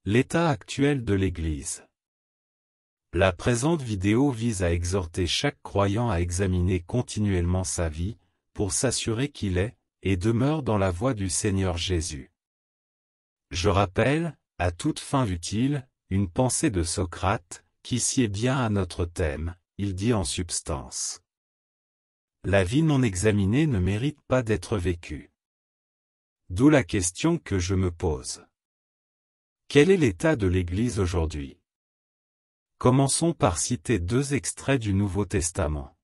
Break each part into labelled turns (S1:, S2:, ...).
S1: L'état actuel de l'Église. La présente vidéo vise à exhorter chaque croyant à examiner continuellement sa vie, pour s'assurer qu'il est, et demeure dans la voie du Seigneur Jésus. Je rappelle, à toute fin utile, une pensée de Socrate, qui sied bien à notre thème. Il dit en substance: la vie non examinée ne mérite pas d'être vécue. D'où la question que je me pose. Quel est l'état de l'Église aujourd'hui? Commençons par citer deux extraits du Nouveau Testament.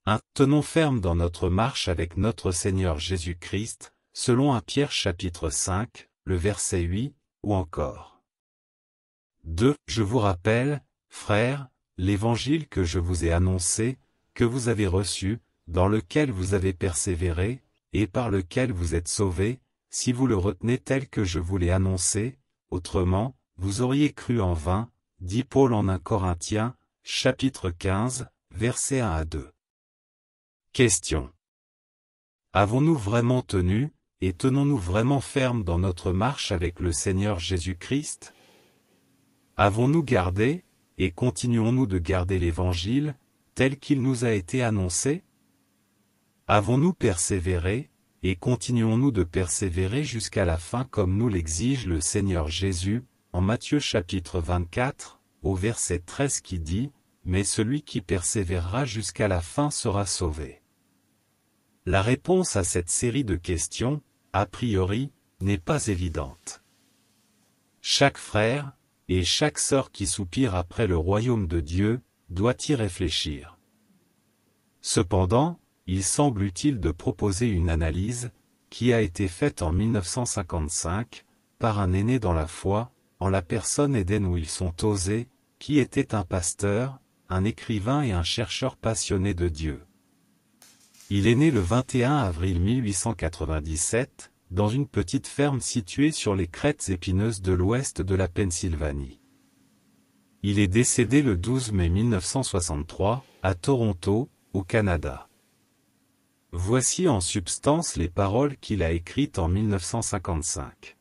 S1: 1. Tenons ferme dans notre marche avec notre Seigneur Jésus-Christ, selon 1 Pierre chapitre 5, le verset 8, ou encore. 2. Je vous rappelle, frères, l'évangile que je vous ai annoncé, que vous avez reçu, dans lequel vous avez persévéré, et par lequel vous êtes sauvés, si vous le retenez tel que je vous l'ai annoncé, autrement, vous auriez cru en vain, dit Paul en 1 Corinthiens, chapitre 15, versets 1 à 2. Question. Avons-nous vraiment tenu, et tenons-nous vraiment fermes dans notre marche avec le Seigneur Jésus-Christ? Avons-nous gardé, et continuons-nous de garder l'Évangile, tel qu'il nous a été annoncé? Avons-nous persévéré, et continuons-nous de persévérer jusqu'à la fin comme nous l'exige le Seigneur Jésus, en Matthieu chapitre 24, au verset 13 qui dit, « Mais celui qui persévérera jusqu'à la fin sera sauvé. » La réponse à cette série de questions, a priori, n'est pas évidente. Chaque frère, et chaque sœur qui soupire après le royaume de Dieu, doit y réfléchir. Cependant, il semble utile de proposer une analyse, qui a été faite en 1955, par un aîné dans la foi, en la personne Eden Wilson Tozer, qui était un pasteur, un écrivain et un chercheur passionné de Dieu. Il est né le 21 avril 1897, dans une petite ferme située sur les crêtes épineuses de l'ouest de la Pennsylvanie. Il est décédé le 12 mai 1963, à Toronto, au Canada. Voici en substance les paroles qu'il a écrites en 1955.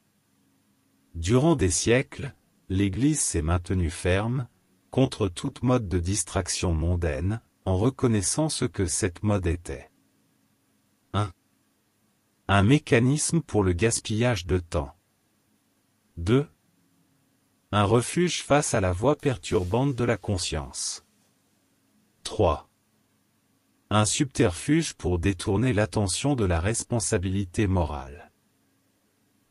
S1: Durant des siècles, l'Église s'est maintenue ferme, contre toute mode de distraction mondaine, en reconnaissant ce que cette mode était. 1. Un mécanisme pour le gaspillage de temps. 2. Un refuge face à la voix perturbante de la conscience. 3. Un subterfuge pour détourner l'attention de la responsabilité morale.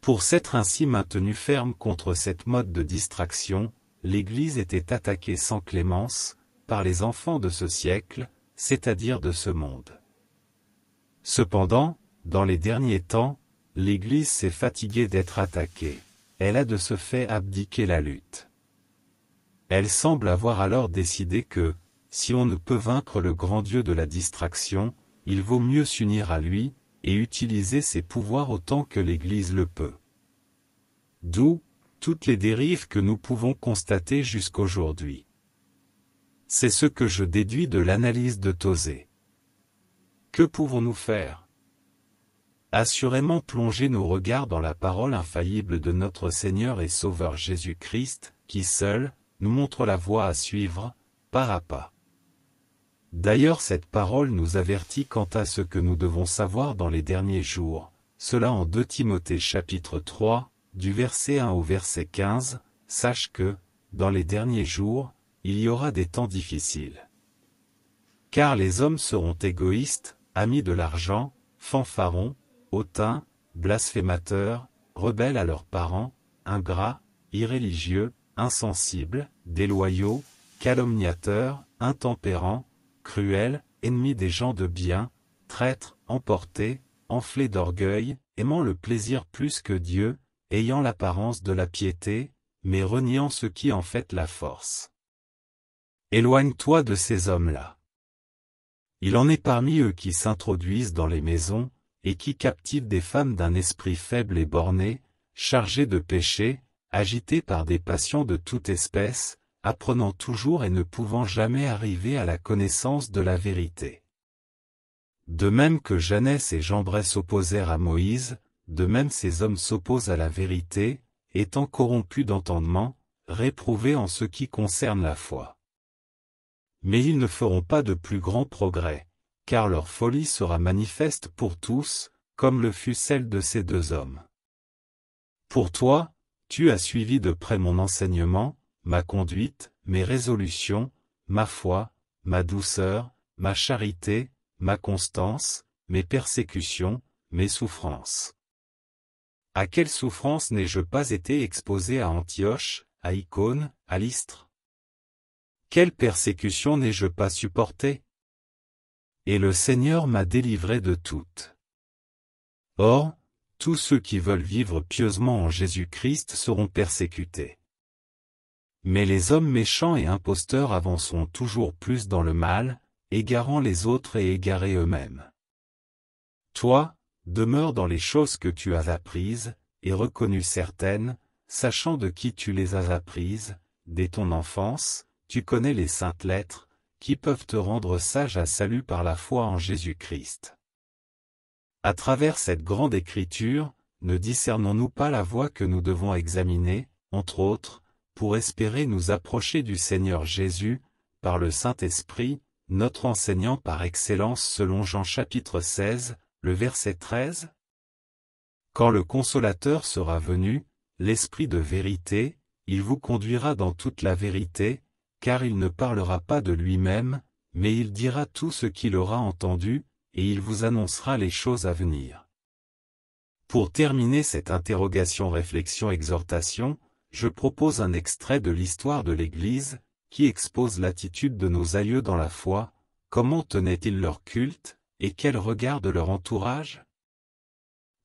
S1: Pour s'être ainsi maintenue ferme contre cette mode de distraction, l'Église était attaquée sans clémence, par les enfants de ce siècle, c'est-à-dire de ce monde. Cependant, dans les derniers temps, l'Église s'est fatiguée d'être attaquée, elle a de ce fait abdiqué la lutte. Elle semble avoir alors décidé que, si on ne peut vaincre le grand Dieu de la distraction, il vaut mieux s'unir à lui, et utiliser ses pouvoirs autant que l'Église le peut. D'où, toutes les dérives que nous pouvons constater jusqu'aujourd'hui. C'est ce que je déduis de l'analyse de Tozer. Que pouvons-nous faire? Assurément plonger nos regards dans la parole infaillible de notre Seigneur et Sauveur Jésus-Christ, qui seul, nous montre la voie à suivre, pas à pas. D'ailleurs cette parole nous avertit quant à ce que nous devons savoir dans les derniers jours, cela en 2 Timothée chapitre 3, du verset 1 au verset 15, sache que, dans les derniers jours, il y aura des temps difficiles. Car les hommes seront égoïstes, amis de l'argent, fanfarons, hautains, blasphémateurs, rebelles à leurs parents, ingrats, irréligieux, insensibles, déloyaux, calomniateurs, intempérants, cruels, ennemis des gens de bien, traîtres, emportés, enflés d'orgueil, aimant le plaisir plus que Dieu, ayant l'apparence de la piété, mais reniant ce qui en fait la force. Éloigne-toi de ces hommes-là. Il en est parmi eux qui s'introduisent dans les maisons, et qui captivent des femmes d'un esprit faible et borné, chargées de péché, agitées par des passions de toute espèce, apprenant toujours et ne pouvant jamais arriver à la connaissance de la vérité. De même que Janès et Jambres s'opposèrent à Moïse, de même ces hommes s'opposent à la vérité, étant corrompus d'entendement, réprouvés en ce qui concerne la foi. Mais ils ne feront pas de plus grands progrès, car leur folie sera manifeste pour tous, comme le fut celle de ces deux hommes. Pour toi, tu as suivi de près mon enseignement, ma conduite, mes résolutions, ma foi, ma douceur, ma charité, ma constance, mes persécutions, mes souffrances. À quelles souffrances n'ai-je pas été exposé à Antioche, à Icône, à Lystre? Quelle persécution n'ai-je pas supportée? Et le Seigneur m'a délivré de toutes. Or, tous ceux qui veulent vivre pieusement en Jésus-Christ seront persécutés. Mais les hommes méchants et imposteurs avanceront toujours plus dans le mal, égarant les autres et égarés eux-mêmes. Toi, demeure dans les choses que tu as apprises, et reconnues certaines, sachant de qui tu les as apprises, dès ton enfance, tu connais les saintes lettres, qui peuvent te rendre sage à salut par la foi en Jésus-Christ. À travers cette grande écriture, ne discernons-nous pas la voie que nous devons examiner, entre autres, pour espérer nous approcher du Seigneur Jésus, par le Saint-Esprit, notre enseignant par excellence selon Jean chapitre 16, le verset 13? Quand le Consolateur sera venu, l'Esprit de vérité, il vous conduira dans toute la vérité, car il ne parlera pas de lui-même, mais il dira tout ce qu'il aura entendu, et il vous annoncera les choses à venir. Pour terminer cette interrogation-réflexion-exhortation, je propose un extrait de l'histoire de l'Église, qui expose l'attitude de nos aïeux dans la foi, comment tenaient-ils leur culte, et quel regard de leur entourage?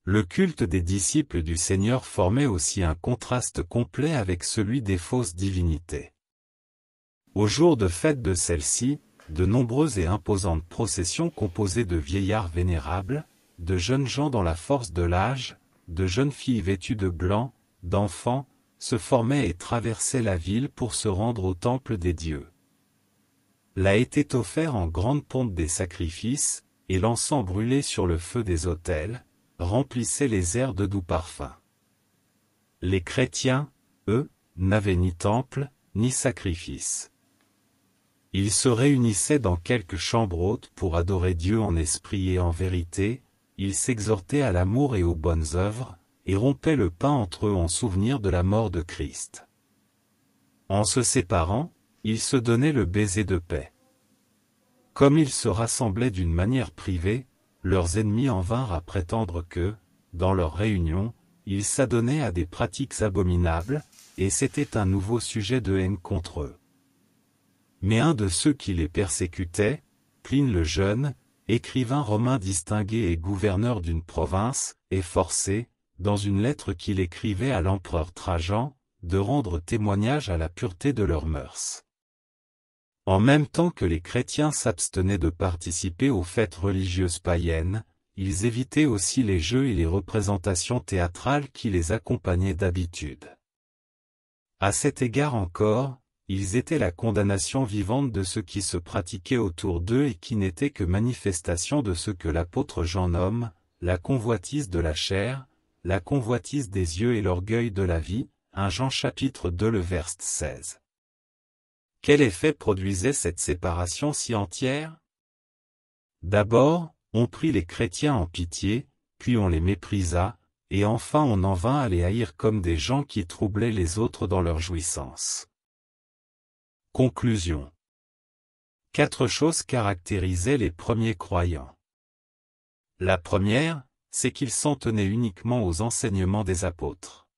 S1: Le culte des disciples du Seigneur formait aussi un contraste complet avec celui des fausses divinités. Au jour de fête de celle-ci, de nombreuses et imposantes processions composées de vieillards vénérables, de jeunes gens dans la force de l'âge, de jeunes filles vêtues de blanc, d'enfants, se formaient et traversaient la ville pour se rendre au temple des dieux. Là étaient offerts en grande pompe des sacrifices, et l'encens brûlé sur le feu des autels, remplissait les airs de doux parfums. Les chrétiens, eux, n'avaient ni temple, ni sacrifice. Ils se réunissaient dans quelques chambres hautes pour adorer Dieu en esprit et en vérité, ils s'exhortaient à l'amour et aux bonnes œuvres, et rompaient le pain entre eux en souvenir de la mort de Christ. En se séparant, ils se donnaient le baiser de paix. Comme ils se rassemblaient d'une manière privée, leurs ennemis en vinrent à prétendre que, dans leur réunion, ils s'adonnaient à des pratiques abominables, et c'était un nouveau sujet de haine contre eux. Mais un de ceux qui les persécutaient, Pline le Jeune, écrivain romain distingué et gouverneur d'une province, est forcé, dans une lettre qu'il écrivait à l'empereur Trajan, de rendre témoignage à la pureté de leurs mœurs. En même temps que les chrétiens s'abstenaient de participer aux fêtes religieuses païennes, ils évitaient aussi les jeux et les représentations théâtrales qui les accompagnaient d'habitude. À cet égard encore, ils étaient la condamnation vivante de ce qui se pratiquait autour d'eux et qui n'était que manifestation de ce que l'apôtre Jean nomme, la convoitise de la chair, la convoitise des yeux et l'orgueil de la vie, 1 Jean chapitre 2 le verset 16. Quel effet produisait cette séparation si entière? D'abord, on prit les chrétiens en pitié, puis on les méprisa, et enfin on en vint à les haïr comme des gens qui troublaient les autres dans leur jouissance. Conclusion. 4 choses caractérisaient les premiers croyants. La première, c'est qu'ils s'en tenaient uniquement aux enseignements des apôtres.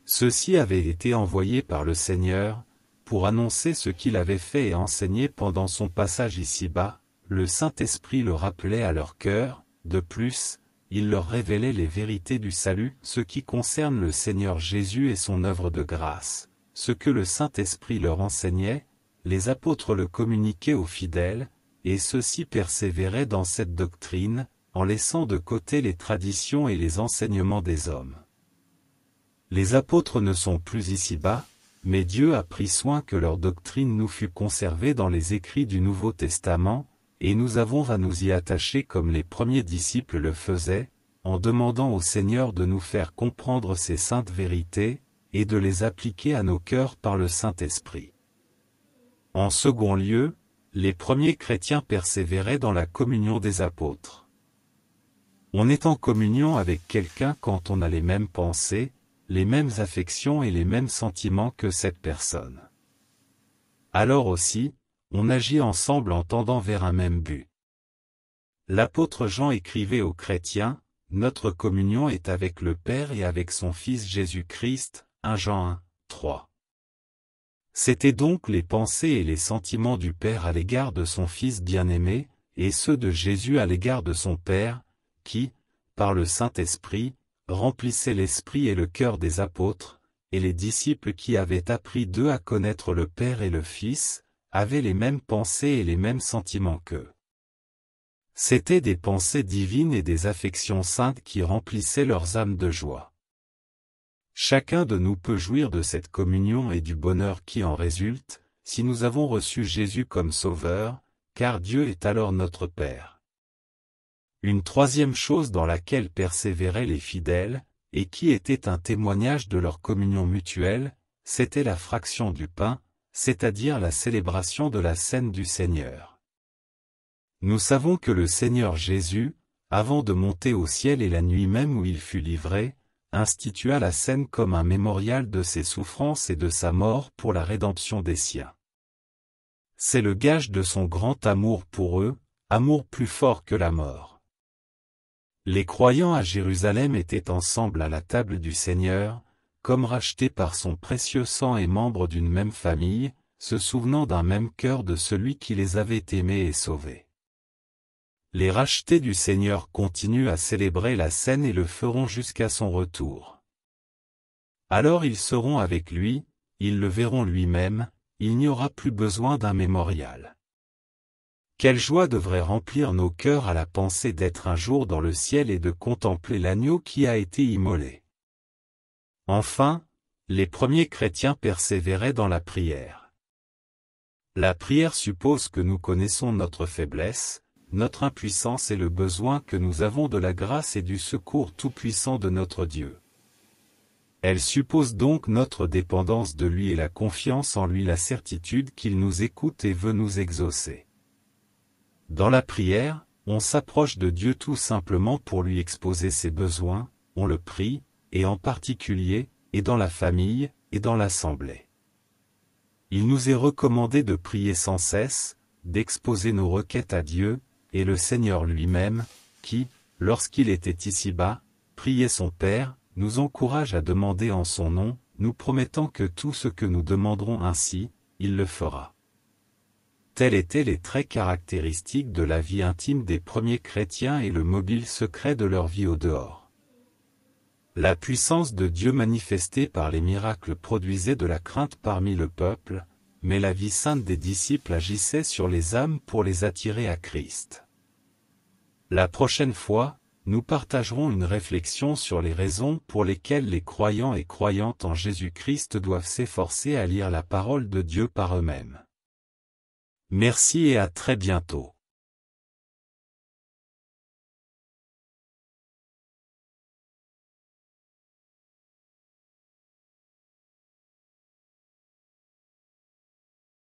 S1: Ceux-ci avaient été envoyés par le Seigneur, pour annoncer ce qu'il avait fait et enseigné pendant son passage ici-bas, le Saint-Esprit le rappelait à leur cœur, de plus, il leur révélait les vérités du salut, ce qui concerne le Seigneur Jésus et son œuvre de grâce. Ce que le Saint-Esprit leur enseignait, les apôtres le communiquaient aux fidèles, et ceux-ci persévéraient dans cette doctrine, en laissant de côté les traditions et les enseignements des hommes. Les apôtres ne sont plus ici-bas, mais Dieu a pris soin que leur doctrine nous fût conservée dans les écrits du Nouveau Testament, et nous avons à nous y attacher comme les premiers disciples le faisaient, en demandant au Seigneur de nous faire comprendre ces saintes vérités, et de les appliquer à nos cœurs par le Saint-Esprit. En second lieu, les premiers chrétiens persévéraient dans la communion des apôtres. On est en communion avec quelqu'un quand on a les mêmes pensées, les mêmes affections et les mêmes sentiments que cette personne. Alors aussi, on agit ensemble en tendant vers un même but. L'apôtre Jean écrivait aux chrétiens, « Notre communion est avec le Père et avec son Fils Jésus-Christ » 1 Jean 1, 3. C'étaient donc les pensées et les sentiments du Père à l'égard de son Fils bien-aimé, et ceux de Jésus à l'égard de son Père, qui, par le Saint-Esprit, remplissaient l'esprit et le cœur des apôtres, et les disciples qui avaient appris d'eux à connaître le Père et le Fils, avaient les mêmes pensées et les mêmes sentiments qu'eux. C'étaient des pensées divines et des affections saintes qui remplissaient leurs âmes de joie. Chacun de nous peut jouir de cette communion et du bonheur qui en résulte, si nous avons reçu Jésus comme Sauveur, car Dieu est alors notre Père. Une troisième chose dans laquelle persévéraient les fidèles, et qui était un témoignage de leur communion mutuelle, c'était la fraction du pain, c'est-à-dire la célébration de la Cène du Seigneur. Nous savons que le Seigneur Jésus, avant de monter au ciel et la nuit même où il fut livré, institua la Cène comme un mémorial de ses souffrances et de sa mort pour la rédemption des siens. C'est le gage de son grand amour pour eux, amour plus fort que la mort. Les croyants à Jérusalem étaient ensemble à la table du Seigneur, comme rachetés par son précieux sang et membres d'une même famille, se souvenant d'un même cœur de celui qui les avait aimés et sauvés. Les rachetés du Seigneur continuent à célébrer la Cène et le feront jusqu'à son retour. Alors ils seront avec lui, ils le verront lui-même, il n'y aura plus besoin d'un mémorial. Quelle joie devrait remplir nos cœurs à la pensée d'être un jour dans le ciel et de contempler l'agneau qui a été immolé. Enfin, les premiers chrétiens persévéraient dans la prière. La prière suppose que nous connaissons notre faiblesse, notre impuissance et le besoin que nous avons de la grâce et du secours tout-puissant de notre Dieu. Elle suppose donc notre dépendance de lui et la confiance en lui, la certitude qu'il nous écoute et veut nous exaucer. Dans la prière, on s'approche de Dieu tout simplement pour lui exposer ses besoins, on le prie, et en particulier, et dans la famille, et dans l'assemblée. Il nous est recommandé de prier sans cesse, d'exposer nos requêtes à Dieu, et le Seigneur lui-même, qui, lorsqu'il était ici-bas, priait son Père, nous encourage à demander en son nom, nous promettant que tout ce que nous demanderons ainsi, il le fera. Tels étaient les traits caractéristiques de la vie intime des premiers chrétiens et le mobile secret de leur vie au dehors. La puissance de Dieu manifestée par les miracles produisait de la crainte parmi le peuple, mais la vie sainte des disciples agissait sur les âmes pour les attirer à Christ. La prochaine fois, nous partagerons une réflexion sur les raisons pour lesquelles les croyants et croyantes en Jésus-Christ doivent s'efforcer à lire la parole de Dieu par eux-mêmes. Merci et à très bientôt.